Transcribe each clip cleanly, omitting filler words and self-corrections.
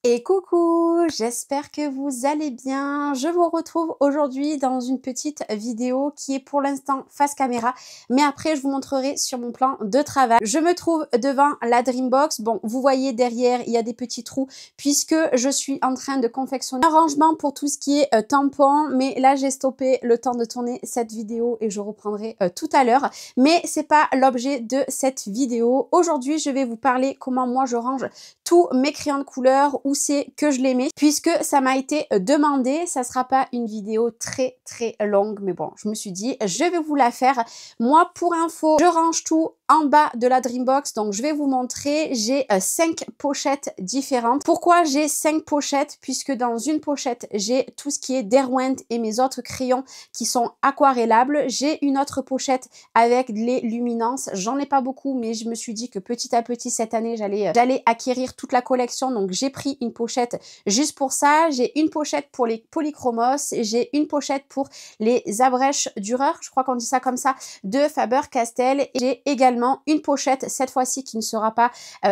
Et coucou, j'espère que vous allez bien. Je vous retrouve aujourd'hui dans une petite vidéo qui est pour l'instant face caméra, mais après je vous montrerai sur mon plan de travail. Je me trouve devant la Dreambox. Bon, vous voyez derrière, il y a des petits trous puisque je suis en train de confectionner un rangement pour tout ce qui est tampon, mais là j'ai stoppé le temps de tourner cette vidéo et je reprendrai tout à l'heure. Mais c'est pas l'objet de cette vidéo. Aujourd'hui, je vais vous parler comment moi je range tous mes crayons de couleur, où c'est que je les mets, puisque ça m'a été demandé. Ça sera pas une vidéo très longue, mais bon, je me suis dit, je vais vous la faire. Moi, pour info, je range tout en bas de la Dreambox, donc je vais vous montrer. J'ai 5 pochettes différentes. Pourquoi j'ai 5 pochettes? Puisque dans une pochette, j'ai tout ce qui est Derwent et mes autres crayons qui sont aquarellables. J'ai une autre pochette avec les luminances. J'en ai pas beaucoup, mais je me suis dit que petit à petit, cette année, j'allais acquérir toute la collection. Donc, j'ai pris une pochette juste pour ça. J'ai une pochette pour les polychromos. J'ai une pochette pour les abrèches Dürer, je crois qu'on dit ça comme ça, de Faber-Castell. J'ai également une pochette, cette fois-ci qui ne sera pas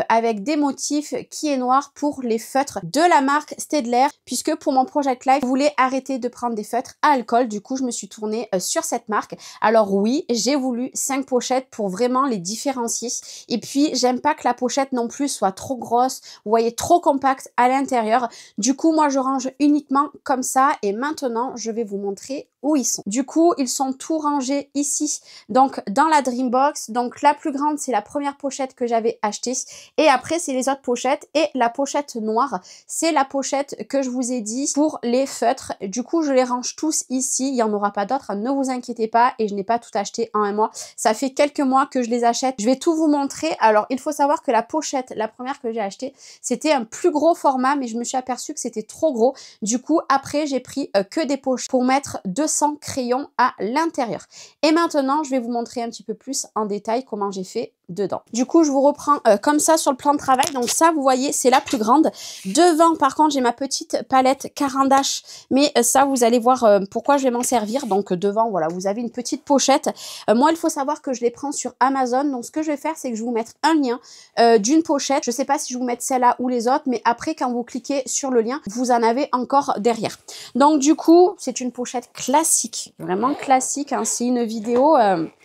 avec des motifs, qui est noire, pour les feutres de la marque Staedtler, puisque pour mon Project Life, je voulais arrêter de prendre des feutres à alcool. Du coup, je me suis tournée sur cette marque. Alors oui, j'ai voulu 5 pochettes pour vraiment les différencier. Et puis, j'aime pas que la pochette non plus soit trop grosse, vous voyez, trop compacte à l'intérieur. Du coup, moi, je range uniquement comme ça. Et maintenant, je vais vous montrer où ils sont. Du coup, ils sont tout rangés ici, donc dans la Dreambox. Donc la plus grande, c'est la première pochette que j'avais achetée. Et après, c'est les autres pochettes. Et la pochette noire, c'est la pochette que je vous ai dit pour les feutres. Du coup, je les range tous ici. Il n'y en aura pas d'autres, hein, ne vous inquiétez pas. Et je n'ai pas tout acheté en un mois. Ça fait quelques mois que je les achète. Je vais tout vous montrer. Alors, il faut savoir que la pochette, la première que j'ai achetée, c'était un plus gros format, mais je me suis aperçue que c'était trop gros. Du coup, après, j'ai pris que des pochettes pour mettre 200 crayons à l'intérieur. Et maintenant, je vais vous montrer un petit peu plus en détail comment j'ai fait dedans. Du coup, je vous reprends comme ça sur le plan de travail. Donc ça, vous voyez, c'est la plus grande. Devant, par contre, j'ai ma petite palette Caran d'Ache, mais ça, vous allez voir pourquoi je vais m'en servir. Donc devant, voilà, vous avez une petite pochette. Moi, il faut savoir que je les prends sur Amazon. Donc ce que je vais faire, c'est que je vais vous mettre un lien d'une pochette. Je ne sais pas si je vous mets celle-là ou les autres, mais après, quand vous cliquez sur le lien, vous en avez encore derrière. Donc du coup, c'est une pochette classique, vraiment classique, hein. C'est une vidéo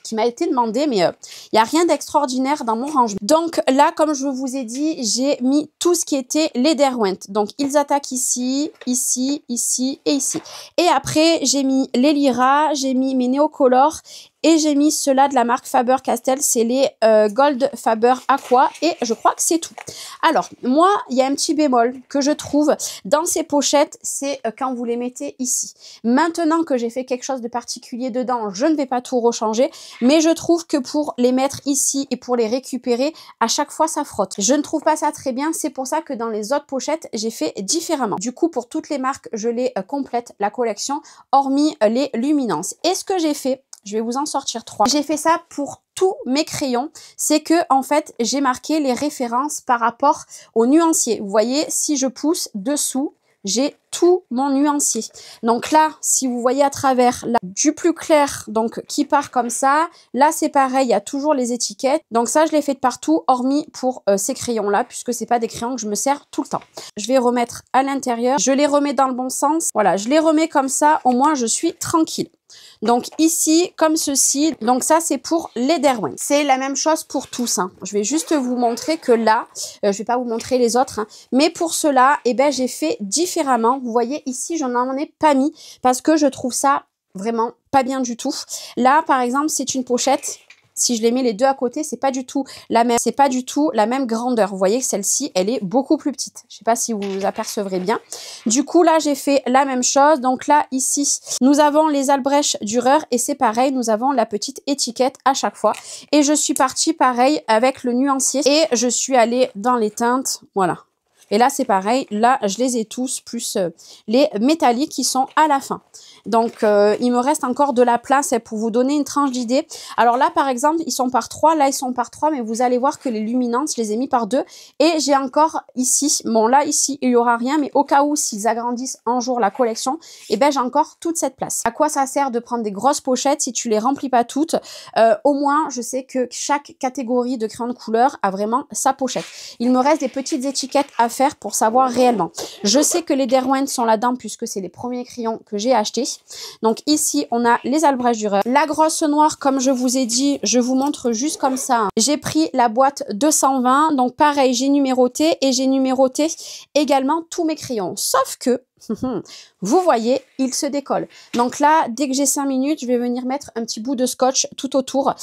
qui m'a été demandée, mais il n'y a rien d'extraordinaire dans mon rangement. Donc là, comme je vous ai dit, j'ai mis tout ce qui était les Derwent. Donc ils attaquent ici, ici, ici et ici. Et après, j'ai mis les Lyra, j'ai mis mes Neocolor. Et j'ai mis ceux-là de la marque Faber-Castell, c'est les Gold Faber Aqua, et je crois que c'est tout. Alors, moi, il y a un petit bémol que je trouve dans ces pochettes, c'est quand vous les mettez ici. Maintenant que j'ai fait quelque chose de particulier dedans, je ne vais pas tout rechanger, mais je trouve que pour les mettre ici et pour les récupérer, à chaque fois, ça frotte. Je ne trouve pas ça très bien, c'est pour ça que dans les autres pochettes, j'ai fait différemment. Du coup, pour toutes les marques, je les complète, la collection, hormis les luminances. Et ce que j'ai fait, je vais vous en sortir 3. J'ai fait ça pour tous mes crayons. C'est que, en fait, j'ai marqué les références par rapport au nuancier. Vous voyez, si je pousse dessous, j'ai tout mon nuancier. Donc là, si vous voyez à travers, là, du plus clair, donc qui part comme ça. Là, c'est pareil, il y a toujours les étiquettes. Donc ça, je l'ai fait de partout, hormis pour ces crayons-là, puisque c'est pas des crayons que je me sers tout le temps. Je vais remettre à l'intérieur. Je les remets dans le bon sens. Voilà, je les remets comme ça. Au moins, je suis tranquille. Donc ici, comme ceci, donc ça c'est pour les Derwent. C'est la même chose pour tous, hein. Je vais juste vous montrer que là, je vais pas vous montrer les autres, hein, mais pour cela, eh ben, j'ai fait différemment. Vous voyez ici, je n'en ai pas mis parce que je trouve ça vraiment pas bien du tout. Là, par exemple, c'est une pochette. Si je les mets les deux à côté, c'est pas du tout la même grandeur. Vous voyez que celle-ci, elle est beaucoup plus petite. Je sais pas si vous vous apercevrez bien. Du coup, là, j'ai fait la même chose. Donc là, ici, nous avons les Albrecht Dürer et c'est pareil, nous avons la petite étiquette à chaque fois. Et je suis partie pareil avec le nuancier et je suis allée dans les teintes. Voilà. Et là, c'est pareil. Là, je les ai tous, plus les métalliques qui sont à la fin. Donc, il me reste encore de la place pour vous donner une tranche d'idée. Alors là, par exemple, ils sont par 3. Là, ils sont par 3. Mais vous allez voir que les luminances, je les ai mis par 2. Et j'ai encore ici. Bon, là, ici, il n'y aura rien. Mais au cas où, s'ils agrandissent un jour la collection, eh ben, j'ai encore toute cette place. À quoi ça sert de prendre des grosses pochettes si tu les remplis pas toutes? Au moins, je sais que chaque catégorie de crayons de couleur a vraiment sa pochette. Il me reste des petites étiquettes à faire pour savoir réellement. Je sais que les Derwent sont là-dedans puisque c'est les premiers crayons que j'ai achetés. Donc ici, on a les Albrecht Dürer. La grosse noire, comme je vous ai dit, je vous montre juste comme ça, hein. J'ai pris la boîte 220. Donc pareil, j'ai numéroté et j'ai numéroté également tous mes crayons. Sauf que vous voyez, il se décolle. Donc là, dès que j'ai 5 minutes, je vais venir mettre un petit bout de scotch tout autour.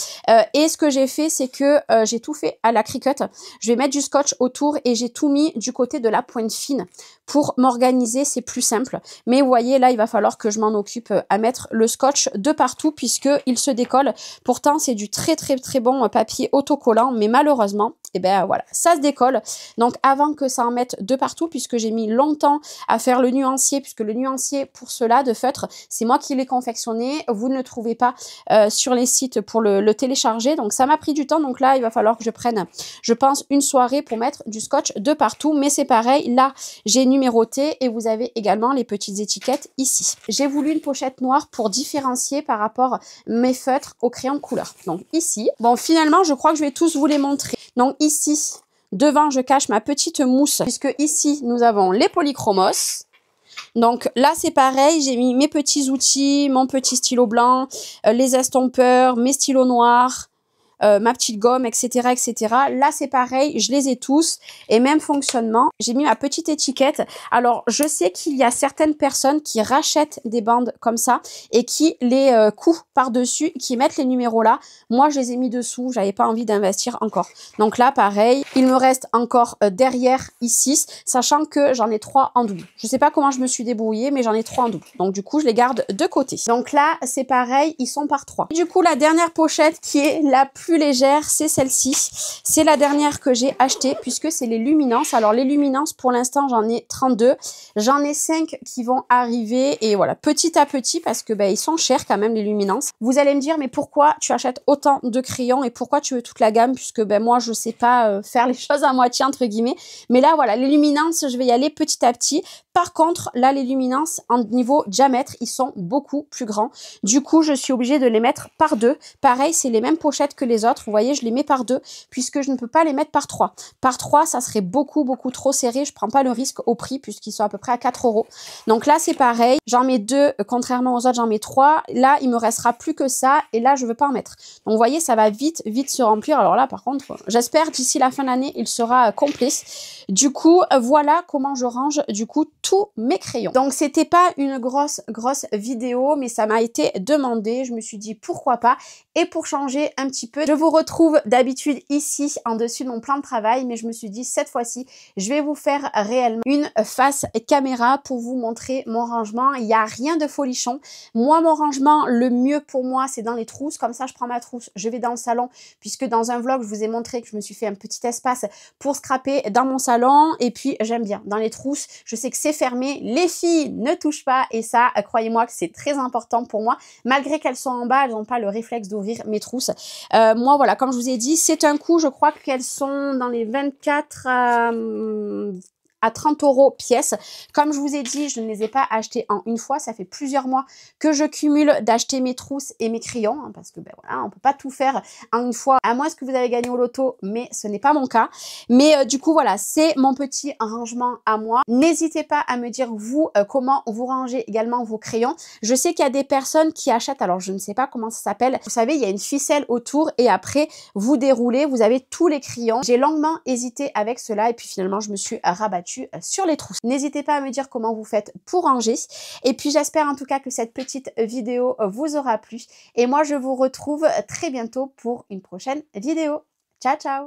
Et ce que j'ai fait, c'est que j'ai tout fait à la Cricut. Je vais mettre du scotch autour et j'ai tout mis du côté de la pointe fine. Pour m'organiser, c'est plus simple. Mais vous voyez, là, il va falloir que je m'en occupe à mettre le scotch de partout puisqu'il se décolle. Pourtant, c'est du très bon papier autocollant. Mais malheureusement, eh ben voilà, ça se décolle. Donc avant que ça en mette de partout, puisque j'ai mis longtemps à faire le nuancier, puisque le nuancier pour cela de feutre, c'est moi qui l'ai confectionné. Vous ne le trouvez pas sur les sites pour le télécharger. Donc ça m'a pris du temps. Donc là, il va falloir que je prenne, je pense, une soirée pour mettre du scotch de partout. Mais c'est pareil, là, j'ai numéroté et vous avez également les petites étiquettes ici. J'ai voulu une pochette noire pour différencier par rapport mes feutres au crayon de couleur. Donc ici, bon, finalement, je crois que je vais tous vous les montrer. Donc ici, devant, je cache ma petite mousse puisque ici, nous avons les polychromos. Donc là, c'est pareil, j'ai mis mes petits outils, mon petit stylo blanc, les estompeurs, mes stylos noirs, ma petite gomme, etc., etc. Là, c'est pareil, je les ai tous et même fonctionnement. J'ai mis ma petite étiquette. Alors, je sais qu'il y a certaines personnes qui rachètent des bandes comme ça et qui les coupent par-dessus, qui mettent les numéros là. Moi, je les ai mis dessous, j'avais pas envie d'investir encore. Donc là, pareil, il me reste encore derrière ici, sachant que j'en ai 3 en double. Je sais pas comment je me suis débrouillée, mais j'en ai 3 en double. Donc du coup, je les garde de côté. Donc là, c'est pareil, ils sont par 3. Du coup, la dernière pochette qui est la plus légère, c'est celle-ci. C'est la dernière que j'ai achetée puisque c'est les luminances. Alors les luminances, pour l'instant, j'en ai 32. J'en ai 5 qui vont arriver et voilà, petit à petit parce que ils sont chers quand même les luminances. Vous allez me dire, mais pourquoi tu achètes autant de crayons et pourquoi tu veux toute la gamme puisque moi, je sais pas faire les choses à moitié entre guillemets. Mais là, voilà, les luminances, je vais y aller petit à petit. Par contre, là, les luminances en niveau diamètre, ils sont beaucoup plus grands. Du coup, je suis obligée de les mettre par 2. Pareil, c'est les mêmes pochettes que les autres. Vous voyez, je les mets par 2 puisque je ne peux pas les mettre par 3. Par 3, ça serait beaucoup trop serré. Je prends pas le risque au prix puisqu'ils sont à peu près à 4 €. Donc là, c'est pareil. J'en mets 2. Contrairement aux autres, j'en mets 3. Là, il me restera plus que ça. Et là, je veux pas en mettre. Donc, vous voyez, ça va vite se remplir. Alors là, par contre, j'espère d'ici la fin d'année, il sera complet. Du coup, voilà comment je range du coup tous mes crayons. Donc, c'était pas une grosse vidéo, mais ça m'a été demandé. Je me suis dit pourquoi pas. Et pour changer un petit peu, je vous retrouve d'habitude ici en dessus de mon plan de travail, mais je me suis dit cette fois-ci, je vais vous faire réellement une face caméra pour vous montrer mon rangement. Il n'y a rien de folichon. Moi, mon rangement, le mieux pour moi, c'est dans les trousses. Comme ça, je prends ma trousse, je vais dans le salon, puisque dans un vlog, je vous ai montré que je me suis fait un petit espace pour scraper dans mon salon. Et puis, j'aime bien dans les trousses. Je sais que c'est fermé. Les filles ne touchent pas. Et ça, croyez-moi que c'est très important pour moi. Malgré qu'elles sont en bas, elles n'ont pas le réflexe d'ouvrir mes trousses. Moi, voilà, comme je vous ai dit, c'est un coût. Je crois qu'elles sont dans les 24 à 30 € pièce. Comme je vous ai dit, je ne les ai pas achetées en une fois. Ça fait plusieurs mois que je cumule d'acheter mes trousses et mes crayons. Hein, parce que voilà, on peut pas tout faire en une fois. À moins que vous avez gagné au loto, mais ce n'est pas mon cas. Mais du coup, voilà, c'est mon petit rangement à moi. N'hésitez pas à me dire, vous, comment vous rangez également vos crayons. Je sais qu'il y a des personnes qui achètent, alors je ne sais pas comment ça s'appelle. Vous savez, il y a une ficelle autour et après, vous déroulez, vous avez tous les crayons. J'ai longuement hésité avec cela et puis finalement, je me suis rabattue sur les trousses. N'hésitez pas à me dire comment vous faites pour ranger. Et puis j'espère en tout cas que cette petite vidéo vous aura plu. Et moi je vous retrouve très bientôt pour une prochaine vidéo. Ciao ciao!